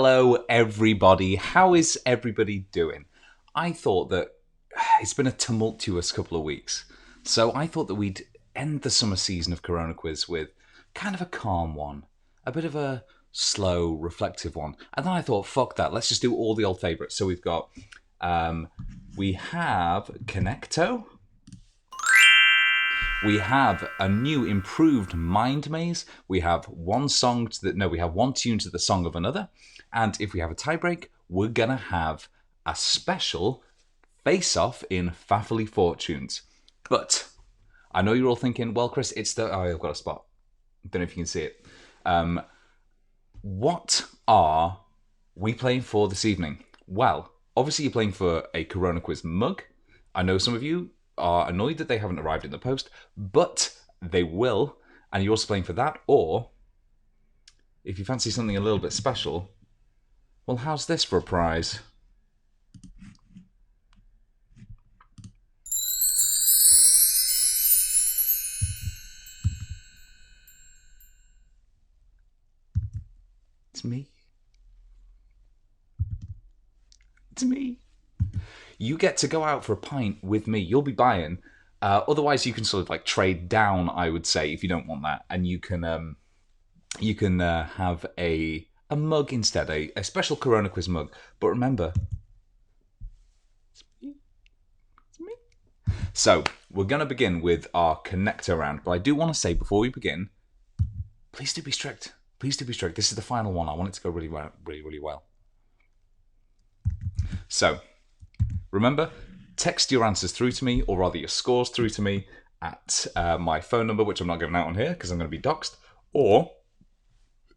Hello, everybody. How is everybody doing? I thought that it's been a tumultuous couple of weeks, so I thought that we'd end the summer season of CoronaQuiz with kind of a calm one, a bit of a slow, reflective one. And then I thought, fuck that, let's just do all the old favourites. So we've got, we have Connecto. We have a new improved Mind Maze. We have one tune to the song of another. And if we have a tiebreak, we're going to have a special face-off in Faffily Fortunes. But I know you're all thinking, well, Chris, I've got a spot. Don't know if you can see it. What are we playing for this evening? Well, obviously you're playing for a CoronaQuiz mug. I know some of you are annoyed that they haven't arrived in the post, but they will, and you're also playing for that. Or if you fancy something a little bit special, well, how's this for a prize? It's me. It's me. You get to go out for a pint with me. You'll be buying. Otherwise, you can sort of like trade down, I would say, if you don't want that, and you can have a mug instead, a special CoronaQuiz mug. But remember, it's me. It's me. So we're gonna begin with our connector round. But I do want to say before we begin, please do be strict. Please do be strict. This is the final one. I want it to go really well, really well. So. Remember, text your answers through to me, or rather your scores through to me at my phone number, which I'm not giving out on here because I'm going to be doxxed, or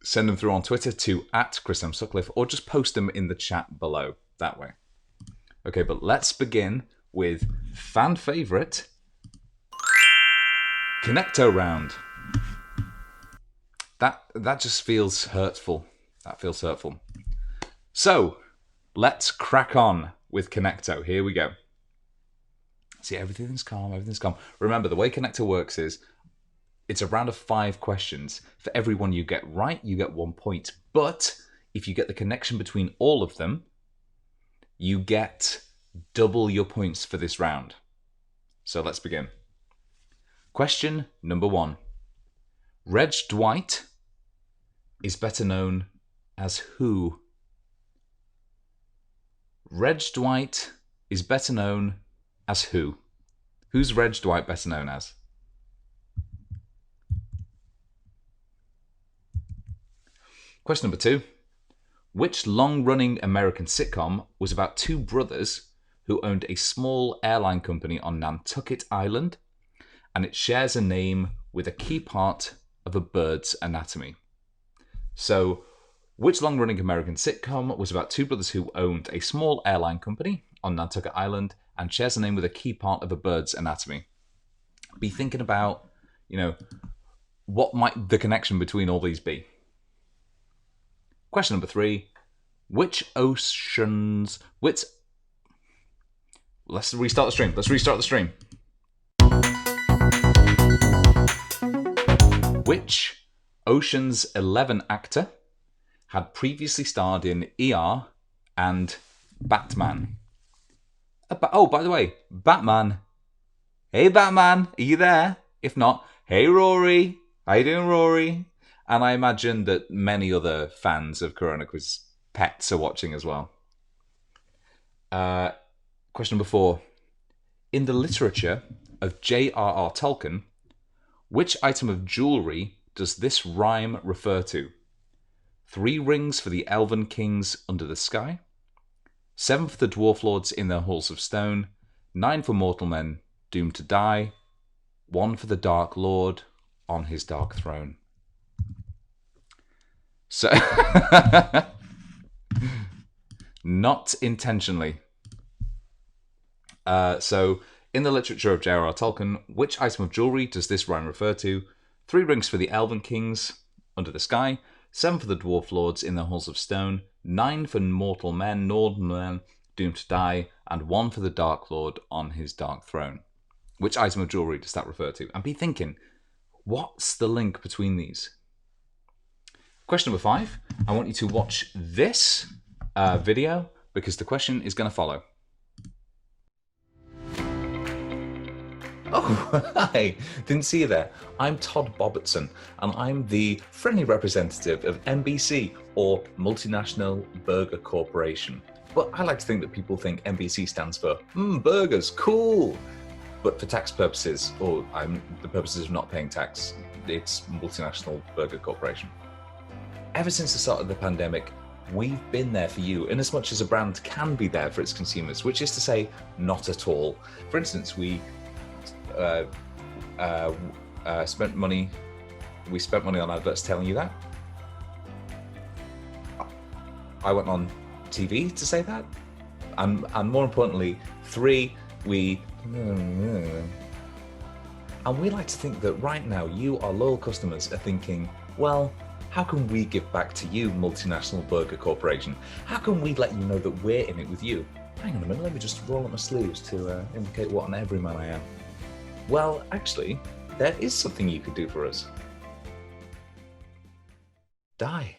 send them through on Twitter to @ChrisMSutcliffe, or just post them in the chat below that way. Okay, but let's begin with fan favourite Connecto round. That just feels hurtful. That feels hurtful. So, let's crack on with Connecto. Here we go. See, everything's calm, everything's calm. Remember, the way Connecto works is it's a round of 5 questions. For every one you get right, you get 1 point. But if you get the connection between all of them, you get double your points for this round. So let's begin. Question number 1. Reg Dwight is better known as who? Reg Dwight is better known as who? Who's Reg Dwight better known as? Question number 2. Which long-running American sitcom was about 2 brothers who owned a small airline company on Nantucket Island, and it shares a name with a key part of a bird's anatomy? So, which long-running American sitcom was about 2 brothers who owned a small airline company on Nantucket Island and shares a name with a key part of a bird's anatomy? Be thinking about, what might the connection between all these be? Question number 3. Let's restart the stream. Which Ocean's 11 actor had previously starred in ER and Batman? Oh, by the way, Batman. Hey, Batman, are you there? If not, hey, Rory. How you doing, Rory? And I imagine that many other fans of CoronaQuiz pets are watching as well. Question number 4. In the literature of J.R.R. Tolkien, which item of jewellery does this rhyme refer to? 3 rings for the elven kings under the sky, 7 for the dwarf lords in their halls of stone, 9 for mortal men doomed to die, 1 for the dark lord on his dark throne. So, not intentionally. So, in the literature of J.R.R. Tolkien, which item of jewellery does this rhyme refer to? 3 rings for the elven kings under the sky, 7 for the dwarf lords in their halls of stone, 9 for mortal men, doomed to die, and 1 for the dark lord on his dark throne. Which item of jewellery does that refer to? And be thinking, what's the link between these? Question number 5. I want you to watch this video because the question is going to follow. Oh, hi. Didn't see you there. I'm Todd Bobbertson, and I'm the friendly representative of MBC, or Multinational Burger Corporation. But I like to think that people think MBC stands for, burgers, cool. But for tax purposes, or the purposes of not paying tax, it's Multinational Burger Corporation. Ever since the start of the pandemic, we've been there for you, in as much as a brand can be there for its consumers, which is to say, not at all. For instance, we spent money on adverts telling you that. I went on TV to say that. And more importantly, 3, and we like to think that right now you, our loyal customers, are thinking, well, how can we give back to you, Multinational Burger Corporation? How can we let you know that we're in it with you? Hang on a minute, let me just roll up my sleeves to indicate what an everyman I am. Well, actually, there is something you could do for us. Die.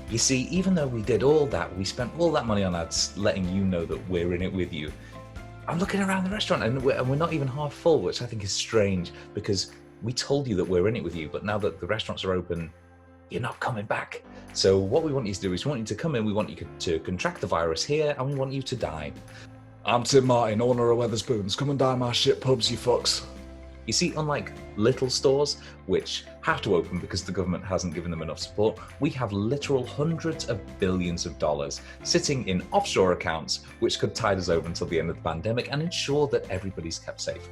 You see, even though we did all that, we spent all that money on ads letting you know that we're in it with you. I'm looking around the restaurant and we're not even half full, which I think is strange because we told you that we're in it with you, but now that the restaurants are open, you're not coming back. So what we want you to do is we want you to come in, we want you to contract the virus here, and we want you to die. I'm Tim Martin, owner of Wetherspoons. Come and dine my shit pubs, you fucks. You see, unlike little stores, which have to open because the government hasn't given them enough support, we have literal hundreds of billions of dollars sitting in offshore accounts, which could tide us over until the end of the pandemic and ensure that everybody's kept safe.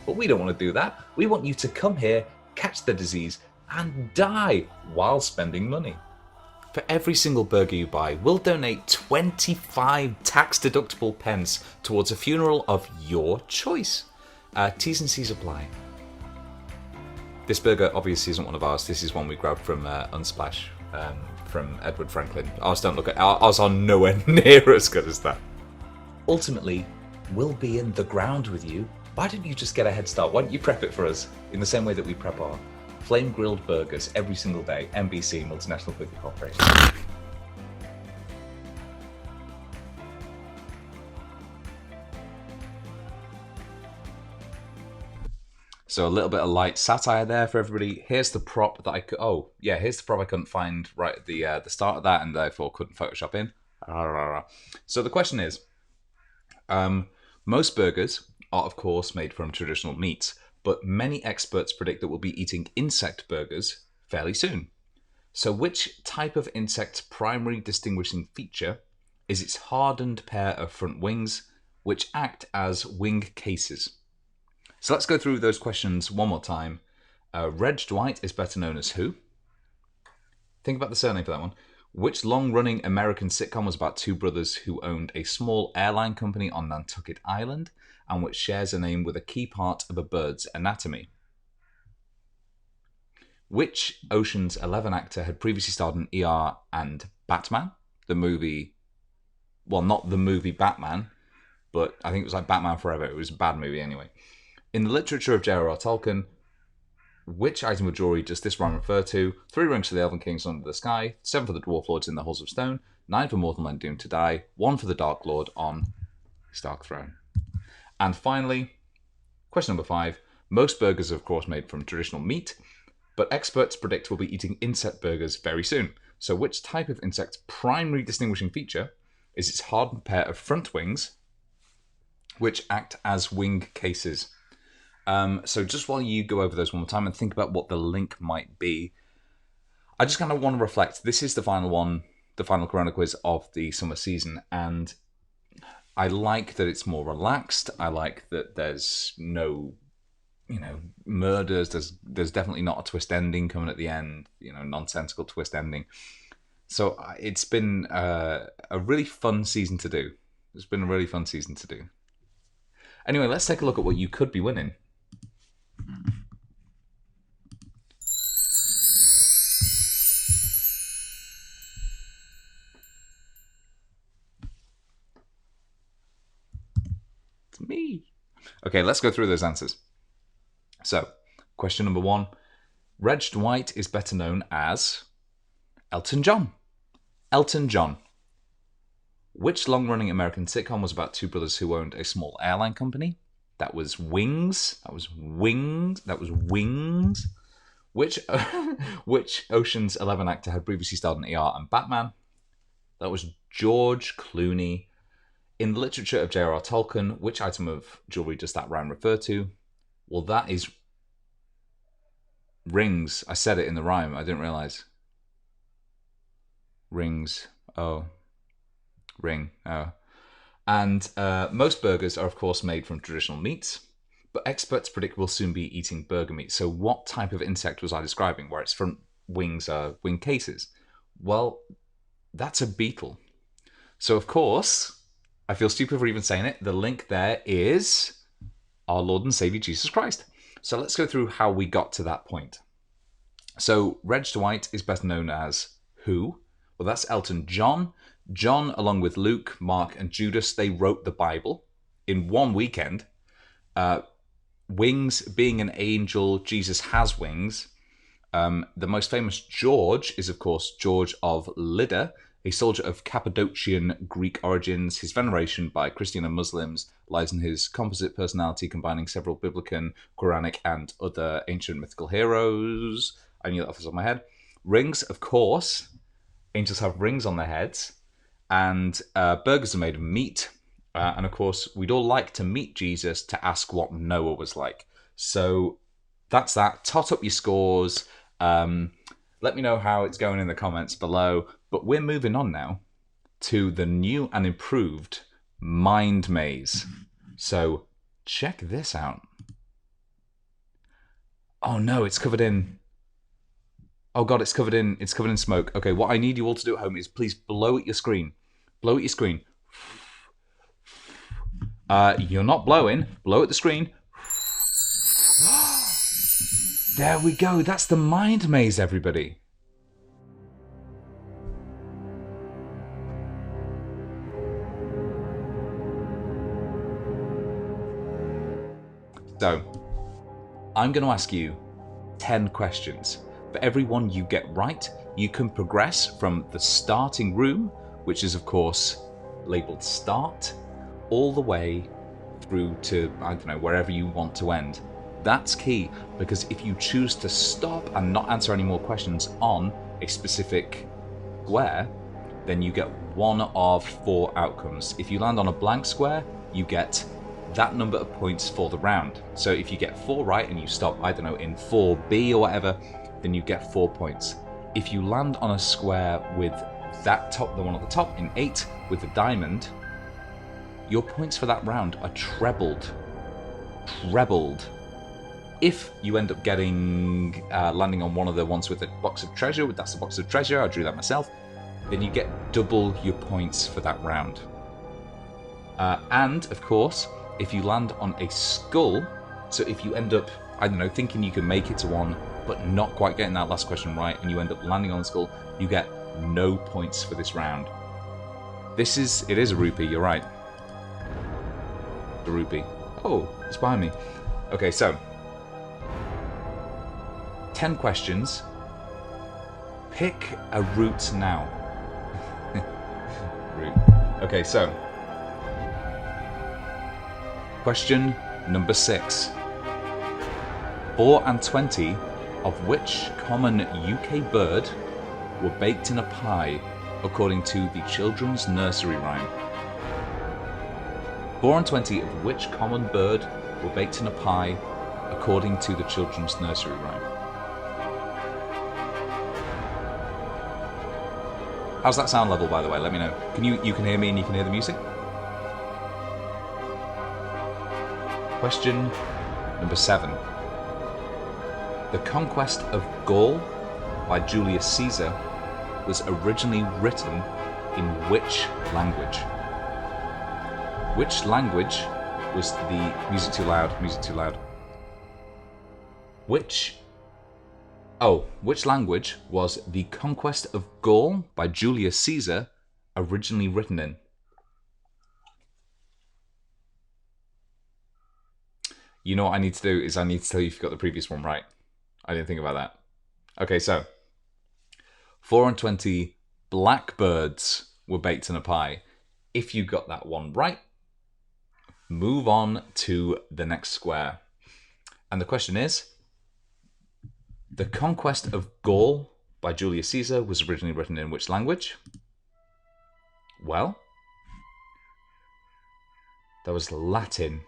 But we don't want to do that. We want you to come here, catch the disease, and die while spending money. For every single burger you buy, we'll donate 25 tax-deductible pence towards a funeral of your choice. T's and C's apply. This burger obviously isn't one of ours. This is one we grabbed from Unsplash, from Edward Franklin. Ours are nowhere near as good as that. Ultimately, we'll be in the ground with you. Why don't you just get a head start? Why don't you prep it for us in the same way that we prep our flame grilled burgers every single day? MBC, Multinational Burger Corporation. So a little bit of light satire there for everybody. Here's the prop that here's the prop I couldn't find right at the start of that, and therefore couldn't Photoshop in. So the question is, most burgers are of course made from traditional meats, but many experts predict that we'll be eating insect burgers fairly soon. So which type of insect's primary distinguishing feature is its hardened pair of front wings, which act as wing cases? So let's go through those questions one more time. Reg Dwight is better known as who? Think about the surname for that one. Which long-running American sitcom was about two brothers who owned a small airline company on Nantucket Island and which shares a name with a key part of a bird's anatomy? Which Ocean's 11 actor had previously starred in ER and Batman? The movie, well, not the movie Batman, but I think it was like Batman Forever. It was a bad movie anyway. In the literature of J.R.R. Tolkien, which item of jewelry does this rhyme refer to? 3 rings for the Elven Kings under the sky, 7 for the Dwarf Lords in the Halls of Stone, 9 for mortal men doomed to die, 1 for the Dark Lord on his dark throne. And finally, question number 5. Most burgers are of course made from traditional meat, but experts predict we'll be eating insect burgers very soon. So which type of insect's primary distinguishing feature is its hardened pair of front wings, which act as wing cases? So just while you go over those one more time and think about what the link might be, I just kind of want to reflect. This is the final one, the final CoronaQuiz of the summer season, and I like that it's more relaxed. I like that there's no, murders. There's definitely not a twist ending coming at the end, nonsensical twist ending. So it's been a really fun season to do. It's been a really fun season to do. Anyway, let's take a look at what you could be winning. It's me. Okay, let's go through those answers. So, question number 1. Reg Dwight is better known as Elton John. Elton John. Which long-running American sitcom was about two brothers who owned a small airline company? That was Wings. That was Wings. That was Wings. Which Ocean's 11 actor had previously starred in ER and Batman? That was George Clooney. In the literature of J.R.R. Tolkien, which item of jewelry does that rhyme refer to? Well, that is rings. I said it in the rhyme. I didn't realise. Rings. Oh. Ring. Oh. And most burgers are, of course, made from traditional meats, but experts predict we'll soon be eating burger meat. So what type of insect was I describing where its front wings are wing cases? Well, that's a beetle. So, of course, I feel stupid for even saying it. The link there is our Lord and Saviour Jesus Christ. So let's go through how we got to that point. So Reg Dwight is best known as who? Well, that's Elton John. John, along with Luke, Mark, and Judas, they wrote the Bible in one weekend. Wings, being an angel, Jesus has wings. The most famous George is, of course, George of Lydda, a soldier of Cappadocian Greek origins. His veneration by Christian and Muslims lies in his composite personality, combining several biblical, Quranic, and other ancient mythical heroes. I knew that off the top of my head. Rings, of course. Angels have rings on their heads. And burgers are made of meat. And of course, we'd all like to meet Jesus to ask what Noah was like. So that's that. Tot up your scores. Let me know how it's going in the comments below. But we're moving on now to the new and improved Mind Maze. So check this out. Oh no, it's covered in... Oh god, it's covered in smoke. Okay, what I need you all to do at home is please blow at your screen. Blow at your screen. You're not blowing. Blow at the screen. There we go. That's the Mind Maze, everybody. So, I'm going to ask you 10 questions. For every one you get right, you can progress from the starting room, which is, of course, labelled start, all the way through to, I don't know, wherever you want to end. That's key, because if you choose to stop and not answer any more questions on a specific square, then you get one of 4 outcomes. If you land on a blank square, you get that number of points for the round. So if you get 4 right and you stop, I don't know, in 4B or whatever, then you get 4 points. If you land on a square with that top, the one at the top, in 8 with the diamond, your points for that round are trebled. If you end up getting landing on one of the ones with the box of treasure, that's the box of treasure, I drew that myself, then you get double your points for that round. And of course, if you land on a skull, so if you end up, I don't know, thinking you can make it to one, but not quite getting that last question right, and you end up landing on the skull, you get no points for this round. It is a rupee, you're right. The rupee. Oh, it's behind me. Okay, so 10 questions. Pick a route now. Route. Okay, so question number 6. 4 and 20 of which common UK bird were baked in a pie according to the children's nursery rhyme? 4 and 20 of which common bird were baked in a pie according to the children's nursery rhyme? How's that sound level, by the way? Let me know. You can hear me and you can hear the music? Question number 7. The Conquest of Gaul by Julius Caesar was originally written in which language? Which language was the... Music too loud, music too loud. Which language was The Conquest of Gaul by Julius Caesar originally written in? You know what I need to do is I need to tell you if you got the previous one right. I didn't think about that. Okay, so 420 blackbirds were baked in a pie. If you got that one right, move on to the next square. And the question is, the conquest of Gaul by Julius Caesar was originally written in which language? Well, that was Latin.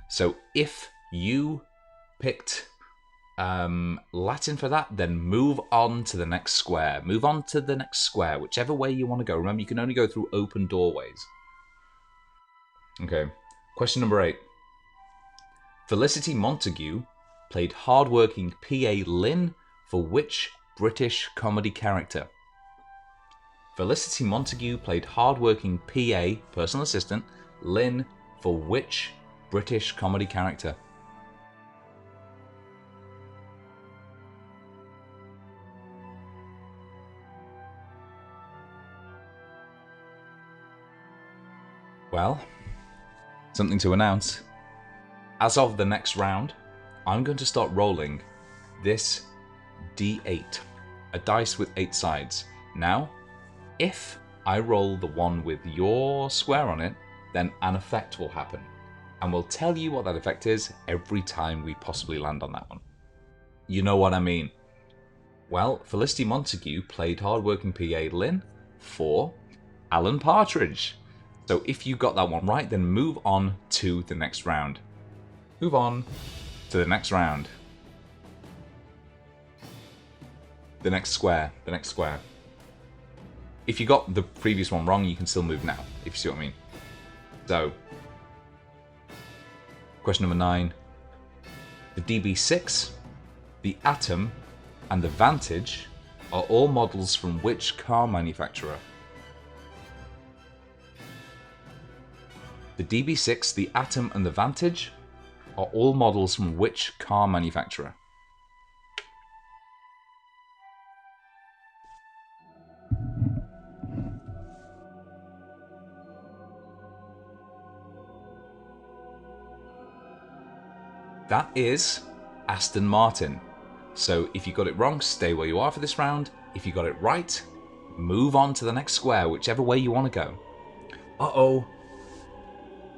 So if you picked Latin for that, then move on to the next square. Move on to the next square, whichever way you want to go. Remember, you can only go through open doorways. Okay, question number 8. Felicity Montague played hardworking PA Lynn for which British comedy character? Felicity Montague played hardworking PA, personal assistant, Lynn for which British comedy character? Well, something to announce. As of the next round, I'm going to start rolling this D8, a dice with 8 sides. Now, if I roll the one with your square on it, then an effect will happen. And we'll tell you what that effect is every time we possibly land on that one. You know what I mean. Well, Felicity Montague played hardworking PA Lynn for Alan Partridge. So if you got that one right, then move on to the next round. Move on to the next round. The next square. The next square. If you got the previous one wrong, you can still move now, if you see what I mean. So, question number 9. The DB6, the Atom, and the Vantage are all models from which car manufacturer? The DB6, the Atom, and the Vantage are all models from which car manufacturer? That is Aston Martin. So if you got it wrong, stay where you are for this round. If you got it right, move on to the next square, whichever way you want to go. Uh-oh.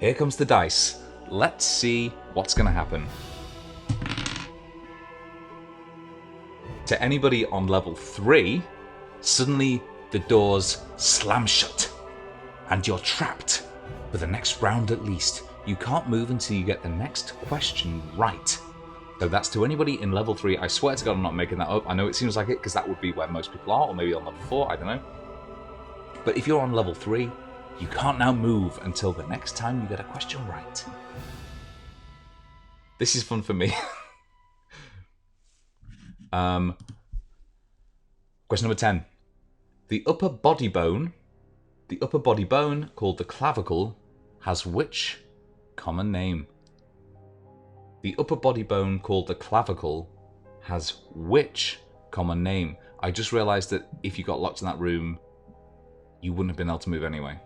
Here comes the dice. Let's see what's going to happen. To anybody on level 3, suddenly the doors slam shut and you're trapped for the next round at least. You can't move until you get the next question right. So that's to anybody in level 3. I swear to God I'm not making that up. I know it seems like it because that would be where most people are, or maybe on level 4, I don't know. But if you're on level 3, you can't now move until the next time you get a question right. This is fun for me. Question number 10. The upper body bone called the clavicle has which common name? The upper body bone called the clavicle has which common name? I just realised that if you got locked in that room, you wouldn't have been able to move anyway.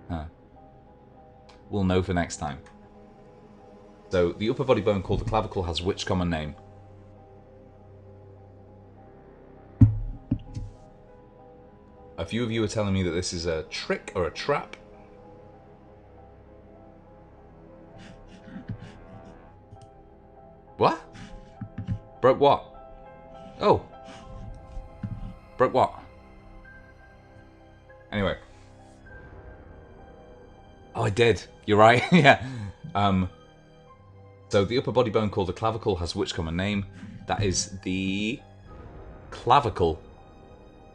Huh. We'll know for next time. So, the upper body bone called the clavicle has which common name? A few of you are telling me that this is a trick or a trap. What? Broke what? Oh. Broke what? Anyway. Oh, I did. You're right. Yeah. So the upper body bone called the clavicle has which common name? That is the clavicle.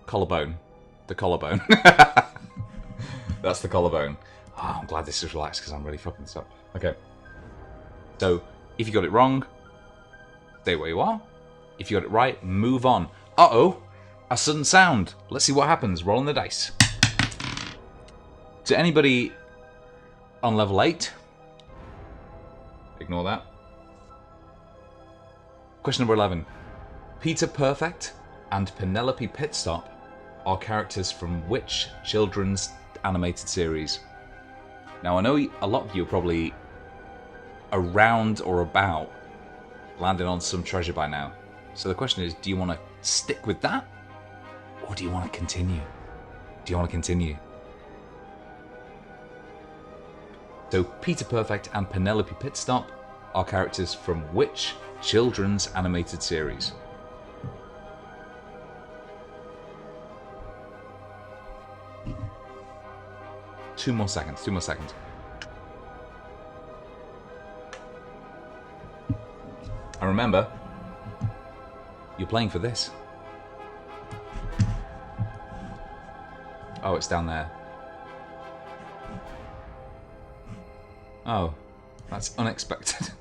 Collarbone. The collarbone. That's the collarbone. Oh, I'm glad this is relaxed because I'm really fucking this up. Okay. So, if you got it wrong, stay where you are. If you got it right, move on. Uh-oh. A sudden sound. Let's see what happens. Rolling the dice. To anybody on level 8, ignore that. Question number 11. Peter Perfect and Penelope Pitstop are characters from which children's animated series? Now, I know a lot of you are probably around or about landing on some treasure by now. So the question is, do you want to stick with that? Or do you want to continue? Do you want to continue? So Peter Perfect and Penelope Pitstop are characters from which children's animated series? Two more seconds. And remember, you're playing for this. Oh, it's down there. Oh, that's unexpected.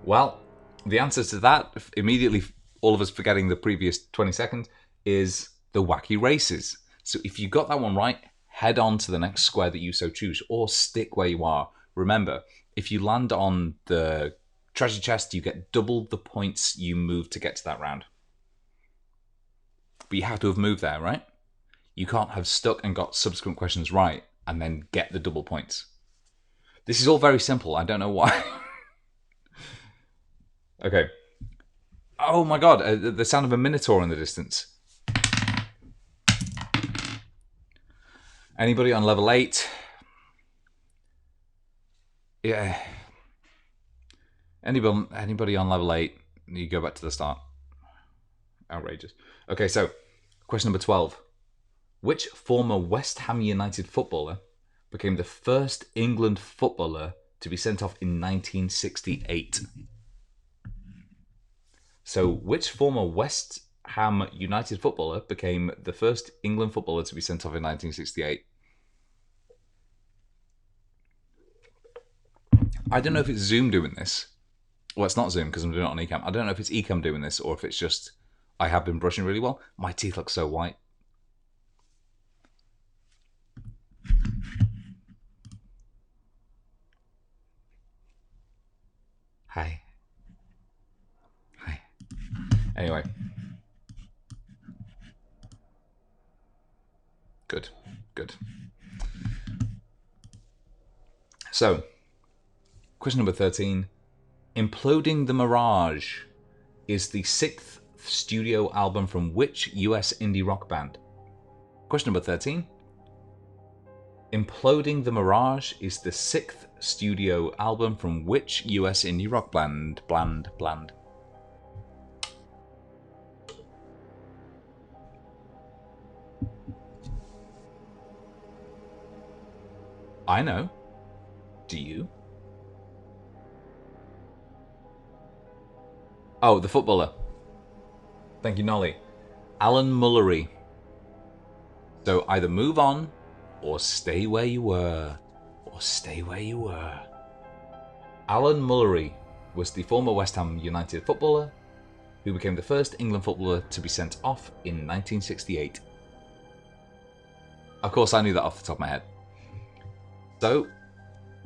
Well, the answer to that, immediately all of us forgetting the previous 20 seconds, is the Wacky Races. So if you got that one right, head on to the next square that you so choose, or stick where you are. Remember, if you land on the treasure chest, you get double the points you move to get to that round. But you have to have moved there, right? You can't have stuck and got subsequent questions right and then get the double points. This is all very simple. I don't know why. Okay. Oh my god, the sound of a minotaur in the distance. Anybody on level 8? Yeah. Anybody on level 8? You go back to the start. Outrageous. Okay, so question number 12. Which former West Ham United footballer became the first England footballer to be sent off in 1968? So, which former West Ham United footballer became the first England footballer to be sent off in 1968? I don't know if it's Zoom doing this. Well, it's not Zoom because I'm doing it on Ecamm. I don't know if it's Ecamm doing this or if it's just I have been brushing really well. My teeth look so white. Hi. Anyway. Good. So, question number 13. Imploding the Mirage is the 6th studio album from which US indie rock band? Question number 13. Imploding the Mirage is the 6th studio album from which US indie rock band? Bland. I know. Do you? Oh, the footballer. Thank you, Nolly. Alan Mullery. So either move on or stay where you were. Alan Mullery was the former West Ham United footballer who became the first England footballer to be sent off in 1968. Of course, I knew that off the top of my head. So,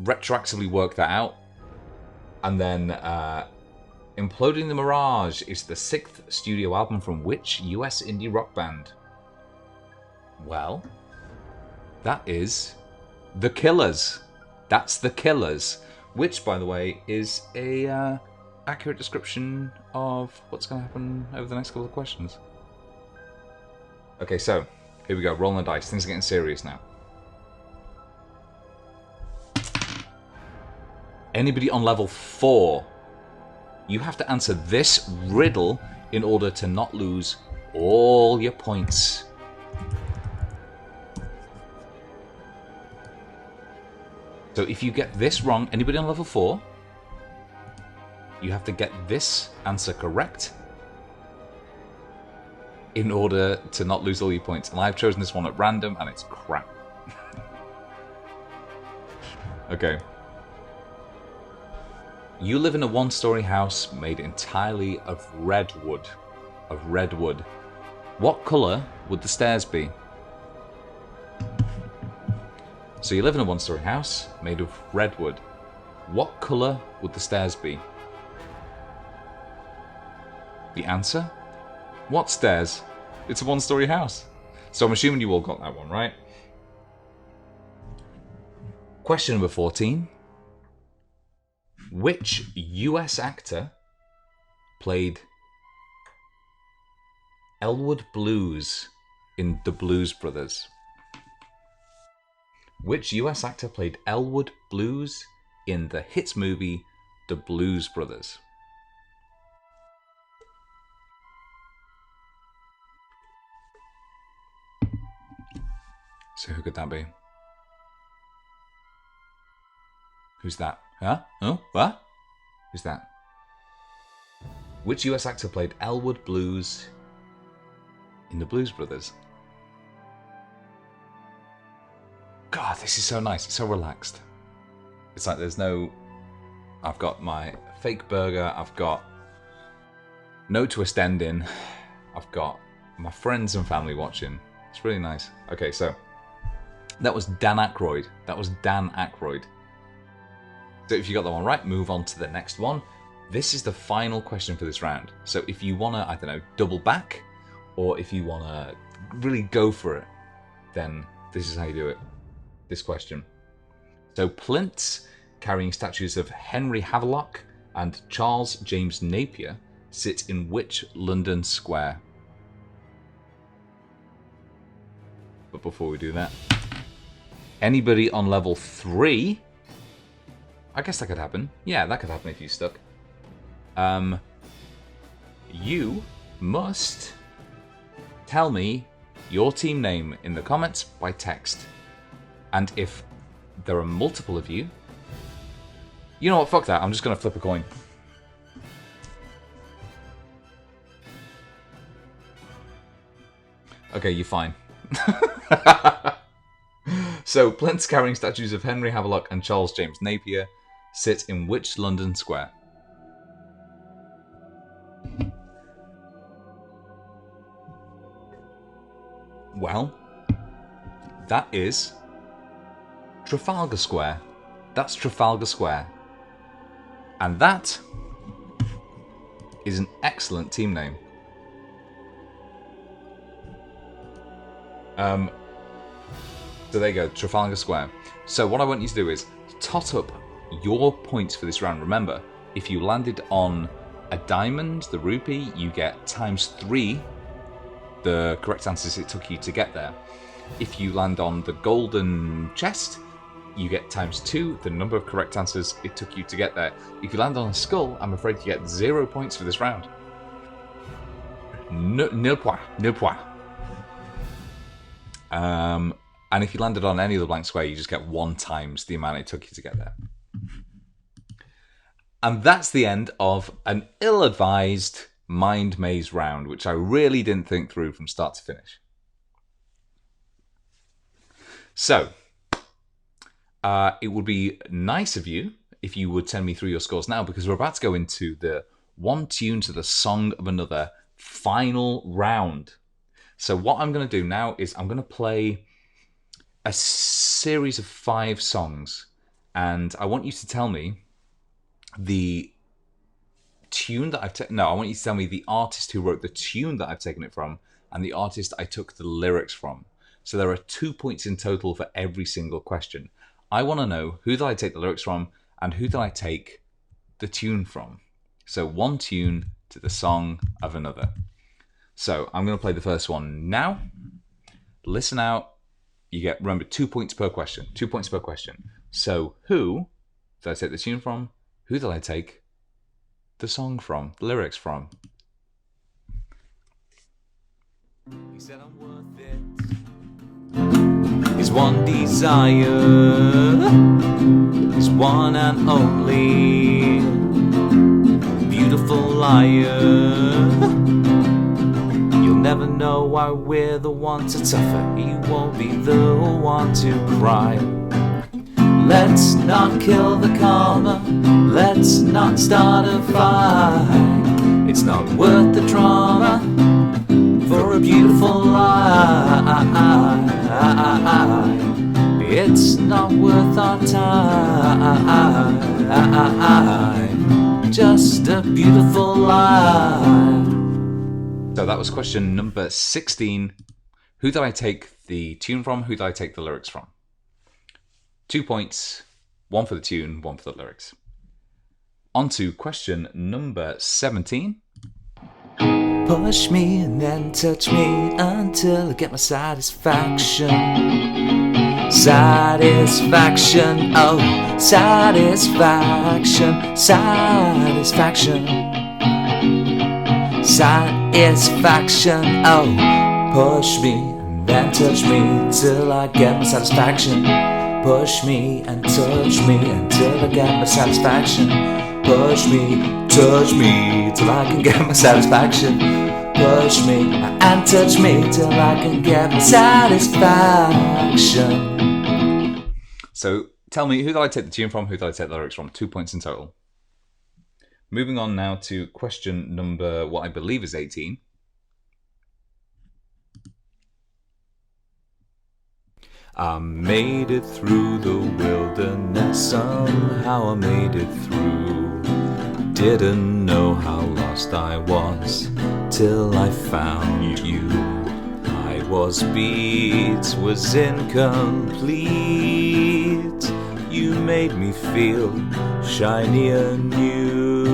retroactively work that out. And then, Imploding the Mirage is the 6th studio album from which US indie rock band? Well, that is The Killers. That's The Killers. Which, by the way, is a accurate description of what's going to happen over the next couple of questions. Okay, so, here we go. Rolling the dice. Things are getting serious now. Anybody on level 4, you have to answer this riddle in order to not lose all your points. So if you get this wrong, anybody on level 4, you have to get this answer correct in order to not lose all your points. And I've chosen this one at random, and it's crap. Okay. You live in a one-story house made entirely of redwood. What colour would the stairs be? So you live in a one-story house made of redwood. What colour would the stairs be? The answer? What stairs? It's a one-story house. So I'm assuming you all got that one, right? Question number 14. Which US actor played Elwood Blues in The Blues Brothers? Which US actor played Elwood Blues in the hit movie The Blues Brothers? So who could that be? Who's that? Huh? Oh, what? Who's that? Which US actor played Elwood Blues in The Blues Brothers? God, this is so nice. It's so relaxed. It's like there's no... I've got my fake burger. I've got no twist ending. I've got my friends and family watching. It's really nice. Okay, so that was Dan Aykroyd. That was Dan Aykroyd. So if you got that one right, move on to the next one. This is the final question for this round. So if you want to, I don't know, double back, or if you want to really go for it, then this is how you do it. This question. So plinths carrying statues of Henry Havelock and Charles James Napier sit in which London square? But before we do that, anybody on level 3? I guess that could happen. Yeah, that could happen if you stuck. You must tell me your team name in the comments by text. And if there are multiple of you, you know what, fuck that, I'm just going to flip a coin. Okay, you're fine. So, plinths carrying statues of Henry Havelock and Charles James Napier sit in which London square? Well, that is Trafalgar Square. That's Trafalgar Square. And that is an excellent team name. So there you go, Trafalgar Square. So what I want you to do is tot up your points for this round. Remember, if you landed on a diamond, the rupee, you get ×3 the correct answers it took you to get there. If you land on the golden chest, you get ×2 the number of correct answers it took you to get there. If you land on a skull, I'm afraid you get 0 points for this round. Nil point. And if you landed on any of the blank square, you just get 1 times the amount it took you to get there. And that's the end of an ill-advised mind maze round, which I really didn't think through from start to finish. So, it would be nice of you if you would send me through your scores now, because we're about to go into the one tune to the song of another final round. So what I'm going to do now is I'm going to play a series of 5 songs, and I want you to tell me the tune that I've taken. No, I want you to tell me the artist who wrote the tune that I've taken it from and the artist I took the lyrics from. So there are 2 points in total for every single question. I want to know who did I take the lyrics from and who did I take the tune from. So one tune to the song of another. So I'm going to play the first one now. Listen out. You get, remember, 2 points per question. 2 points per question. So who did I take the tune from? Who did I take the song from? The lyrics from? He said I'm worth it. His one desire is one and only. Beautiful liar. You'll never know why we're the one to suffer. He won't be the one to cry. Let's not kill the karma. Let's not start a fight. It's not worth the drama for a beautiful lie. It's not worth our time. Just a beautiful lie. So that was question number 16. Who did I take the tune from? Who did I take the lyrics from? 2 points. 1 for the tune, 1 for the lyrics. On to question number 17. Push me and then touch me until I get my satisfaction. Satisfaction, oh, satisfaction, satisfaction. Satisfaction, oh, push me and then touch me till I get my satisfaction. Push me and touch me until I get my satisfaction. Push me, touch me till I can get my satisfaction. Push me and touch me till I can get my satisfaction. So tell me, who did I take the tune from? Who did I take the lyrics from? 2 points in total. Moving on now to question number, what I believe is 18. I made it through the wilderness, somehow I made it through. Didn't know how lost I was till I found you. I was beat, was incomplete. You made me feel shiny and new.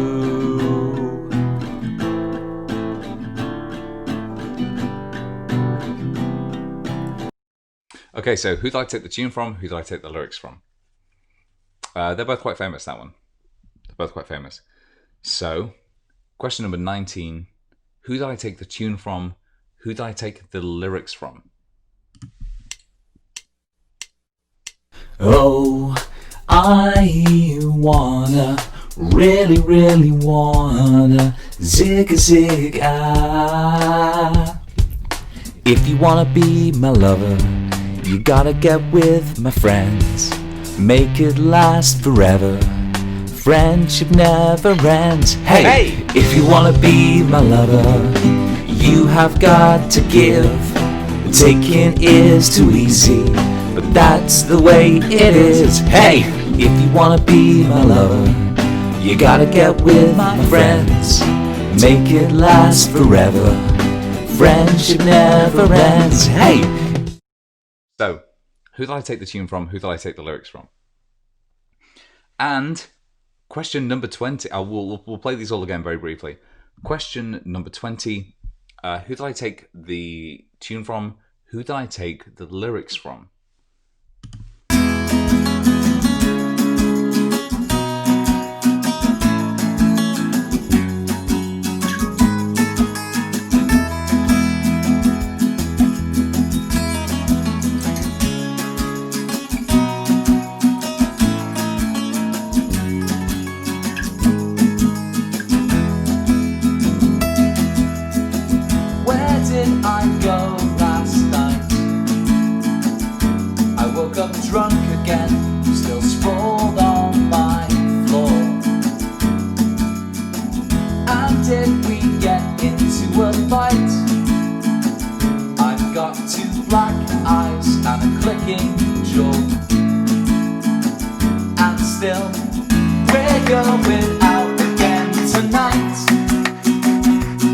Okay, so who did I take the tune from? Who did I take the lyrics from? They're both quite famous, that one. They're both quite famous. So, question number 19. Who did I take the tune from? Who did I take the lyrics from? Oh, I wanna, really, really wanna zig a zig ah. If you wanna be my lover, you gotta get with my friends. Make it last forever. Friendship never ends. Hey! If you wanna be my lover, you have got to give. Taking is too easy, but that's the way it is. Hey! If you wanna be my lover, you gotta get with my friends. Make it last forever. Friendship never ends. Hey! So, who did I take the tune from? Who did I take the lyrics from? And question number 20. We'll play these all again very briefly. Question number 20. Who did I take the tune from? Who did I take the lyrics from? Drunk again, still sprawled on my floor. And did we get into a fight? I've got two black eyes and a clicking jaw. And still, we're going out again tonight.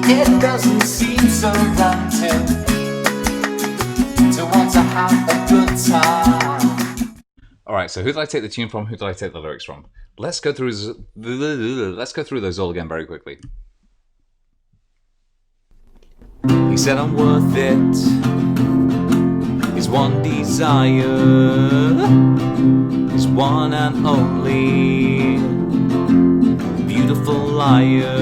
It doesn't seem so romantic to want to have a good time. Alright, so who did I take the tune from? Who did I take the lyrics from? Let's go through those all again very quickly. He said I'm worth it. His one desire, his one and only beautiful liar.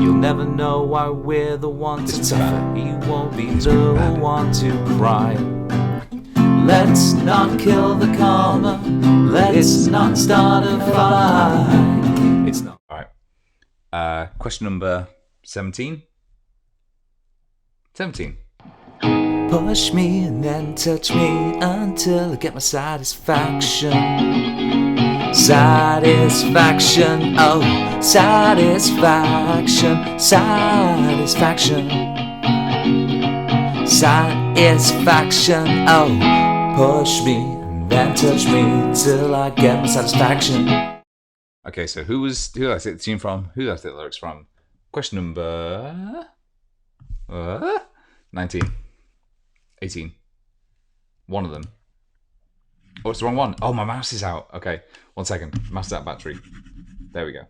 You'll never know why we're the ones to suffer. He won't be the one to cry. Let's not kill the karma. Let's not start a fight. It's not. Alright. Question number 17. 17. Push me and then touch me until I get my satisfaction. Satisfaction, oh, satisfaction, satisfaction. Satisfaction, oh, push me and then touch me till I get my satisfaction. Okay, so who did I take the tune from? Who did I take the lyrics from? Question number 19. 18. One of them. Oh, it's the wrong one. Oh, my mouse is out. Okay, 1 second. Mouse is out of battery. There we go.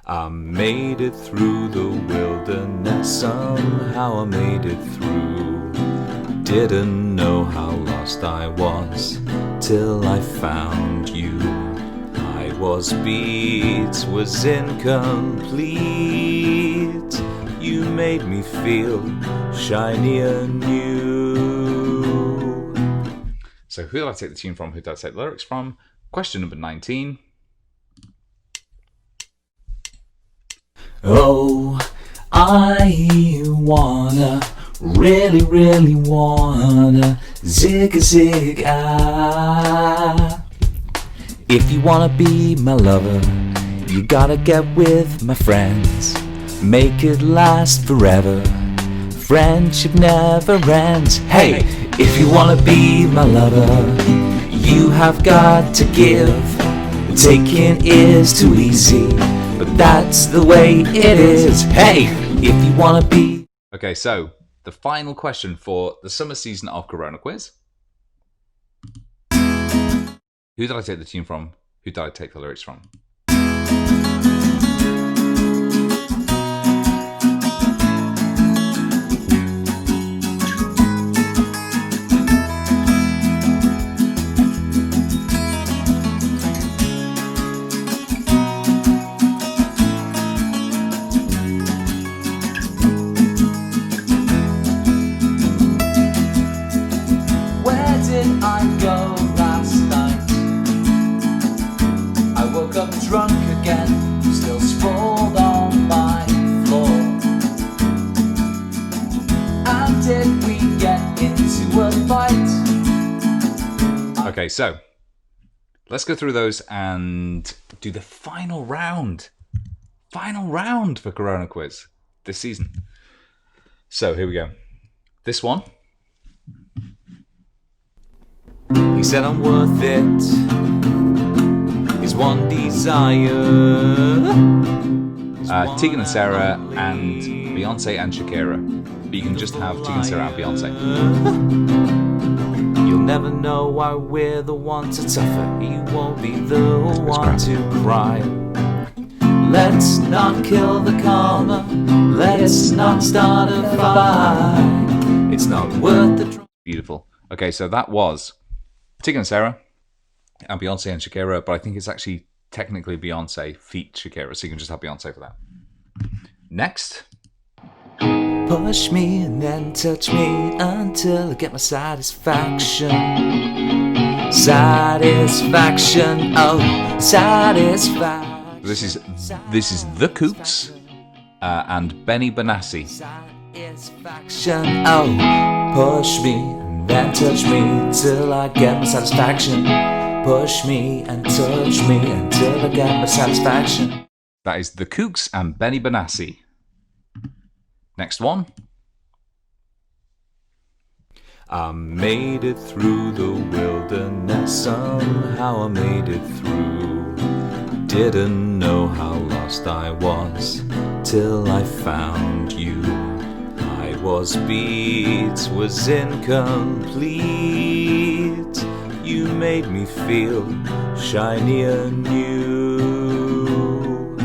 I made it through the wilderness, somehow I made it through. Didn't know how lost I was till I found you. I was beat, was incomplete. You made me feel shiny and new. So who did I take the tune from? Who did I take the lyrics from? Question number 19. Oh, I wanna, really wanna zig a zig ah. If you wanna be my lover, you gotta get with my friends. Make it last forever. Friendship never ends. Hey, if you wanna be my lover, you have got to give. Taking is too easy, but that's the way it is. Hey, if you wanna be... Okay, so the final question for the summer season of CoronaQuiz. Who did I take the tune from? Who did I take the lyrics from? Drunk again, still sprawled on my floor. And did we get into a fight? Okay, so let's go through those and do the final round. Final round for CoronaQuiz this season. So here we go. This one. He said I'm worth it. Is one desire. Tegan and Sarah and Beyonce and Shakira. But you can just have Tegan, Sarah and Beyonce. You'll never know why we're the ones that suffer. He won't be the one to cry. Let's not kill the karma. Let's not start a fight. It's not worth the trouble. Beautiful. Okay, so that was Tegan and Sarah and Beyonce and Shakira, but I think it's actually technically Beyonce feat Shakira, so you can just have Beyonce for that. Next. Push me and then touch me until I get my satisfaction. Satisfaction, oh, satisfaction. This is The Kooks and Benny Benassi. Satisfaction, oh, push me and then touch me till I get my satisfaction. Push me and touch me until I get my satisfaction. That is The Kooks and Benny Benassi. Next one. I made it through the wilderness, somehow I made it through. Didn't know how lost I was till I found you. I was beat, was incomplete. You made me feel shiny and new.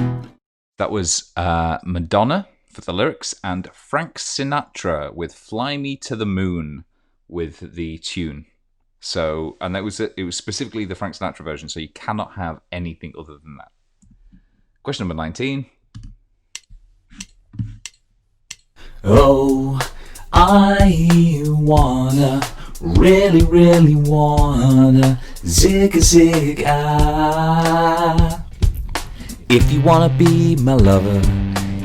That was Madonna for the lyrics and Frank Sinatra with Fly Me to the Moon with the tune. So, and it was specifically the Frank Sinatra version, so you cannot have anything other than that. Question number 19. Oh, I wanna, really wanna zig a zig ah. If you wanna be my lover,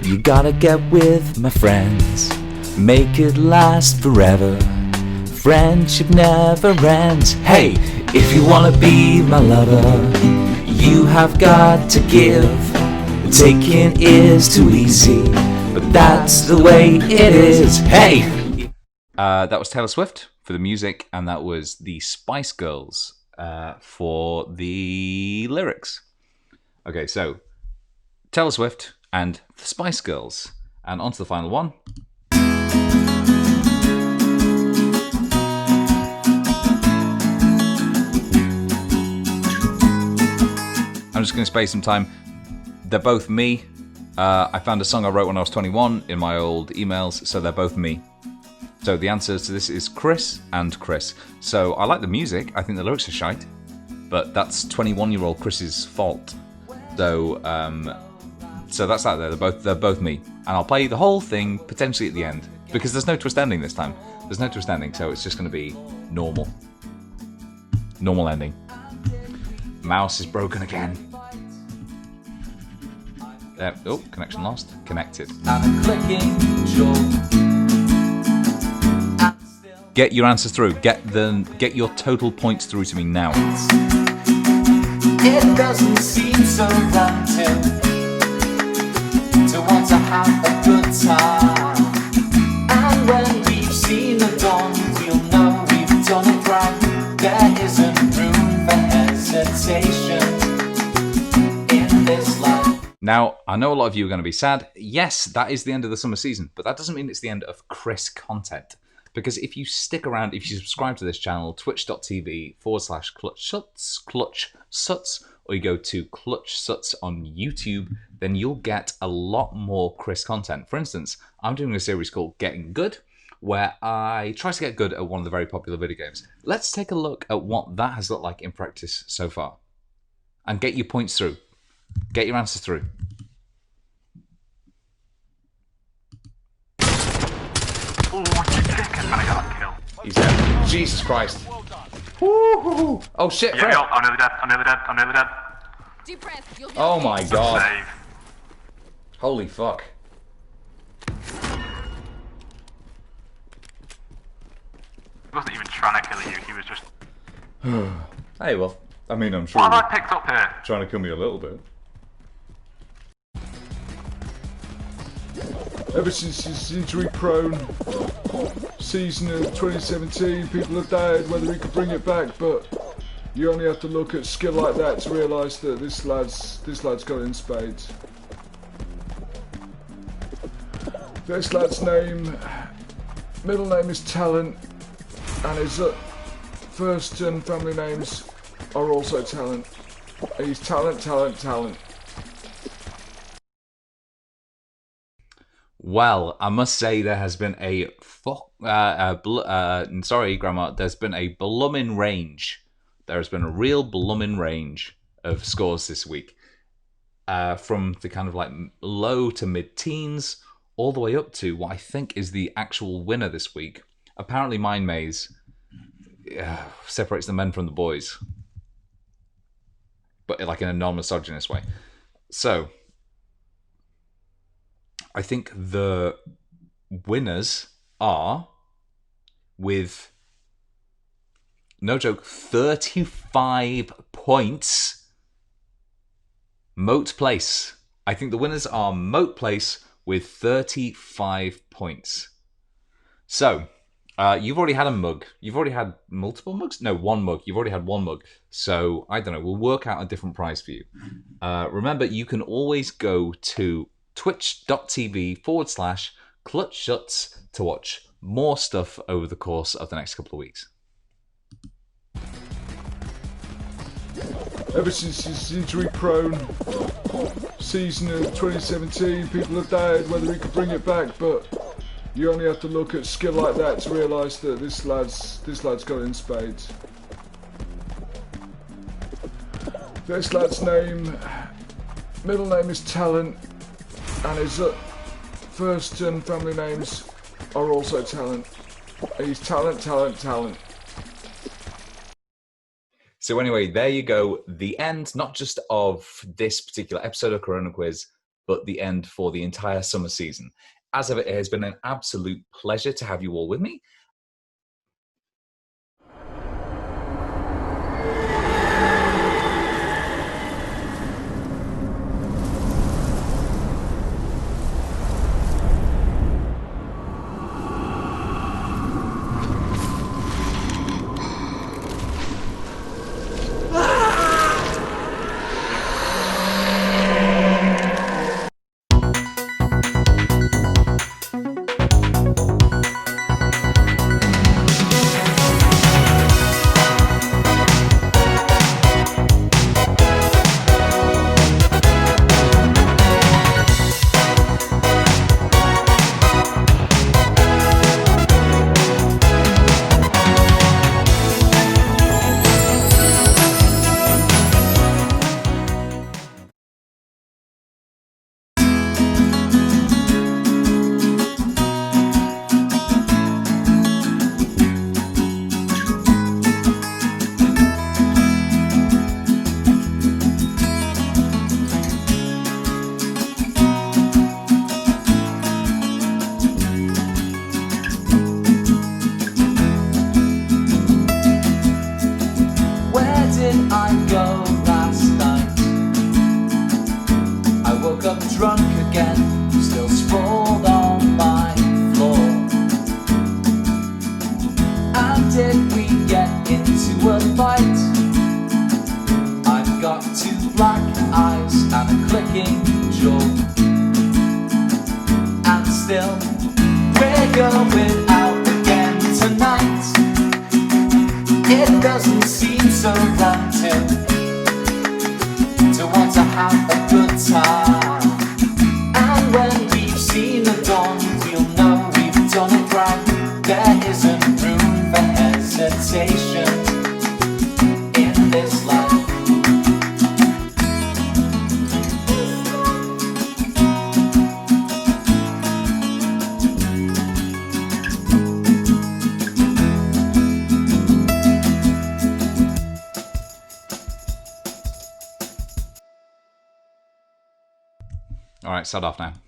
you gotta get with my friends. Make it last forever. Friendship never ends. Hey, if you wanna be my lover, you have got to give. Taking is too easy, but that's the way it is. Hey! That was Taylor Swift for the music, and that was the Spice Girls for the lyrics. Okay, so Taylor Swift and the Spice Girls. And on to the final one. just going to space some time. They're both me. I found a song I wrote when I was 21 in my old emails, so they're both me. So the answer to this is Chris and Chris. So I like the music. I think the lyrics are shite, but that's 21-year-old Chris's fault. So that's that. They're both me, and I'll play the whole thing potentially at the end because there's no twist ending this time. There's no twist ending, so it's just going to be normal ending. Mouse is broken again. Oh, connection lost. Connected. Get your answers through. Get your total points through to me now. It doesn't seem so romantic to want to have a good time. And when we've seen the dawn, we'll know we've done it right. There isn't room for hesitation in this life. Now, I know a lot of you are going to be sad. Yes, that is the end of the summer season, but that doesn't mean it's the end of Chris content. Because if you stick around, if you subscribe to this channel, twitch.tv/clutch or you go to Clutch Suts on YouTube, then you'll get a lot more Chris content. For instance, I'm doing a series called Getting Good, where I try to get good at one of the very popular video games. Let's take a look at what that has looked like in practice so far. And get your points through. Get your answers through. He's dead. Jesus Christ. Woo-hoo-hoo. Oh shit, Fred. I'm nearly dead. Deep breath. Oh my god. Save. Holy fuck. He wasn't even trying to kill you, he was just... Hey, well, I mean, I'm sure What have you're I picked up here? trying to kill me a little bit. Ever since his injury-prone season of 2017, people have doubted whether he could bring it back, but you only have to look at skill like that to realise that this lad's got it in spades. This lad's middle name is Talent, and his first and family names are also Talent. He's Talent. Well, I must say there has been sorry, Grandma, there's been a blooming range. There has been a real blooming range of scores this week. From the kind of like low to mid-teens, all the way up to what I think is the actual winner this week. Apparently Mind Maze separates the men from the boys. But like in a non-misogynist way. So, I think the winners are, with, no joke, 35 points, Moat Place. I think the winners are Moat Place with 35 points. So, you've already had a mug. You've already had multiple mugs? No, one mug. You've already had one mug. So, I don't know. We'll work out a different prize for you. Remember, you can always go to twitch.tv/Clutch Shuts to watch more stuff over the course of the next couple of weeks. Ever since his injury-prone season of 2017, people have doubted whether he could bring it back, but you only have to look at skill like that to realise that this lad's got it in spades. This lad's middle name is Talent, and his first and family names are also Talent. He's Talent. So anyway, there you go. The end, not just of this particular episode of CoronaQuiz, but the end for the entire summer season. As of it has been an absolute pleasure to have you all with me. did we get into a fight? I've got two black eyes and a clicking jaw, and still we're going out again tonight. It doesn't seem so wrong to want to have a good time. And when we've seen the dawn, we'll know we've done it right. There isn't room for hesitation in this life. All right, start off now.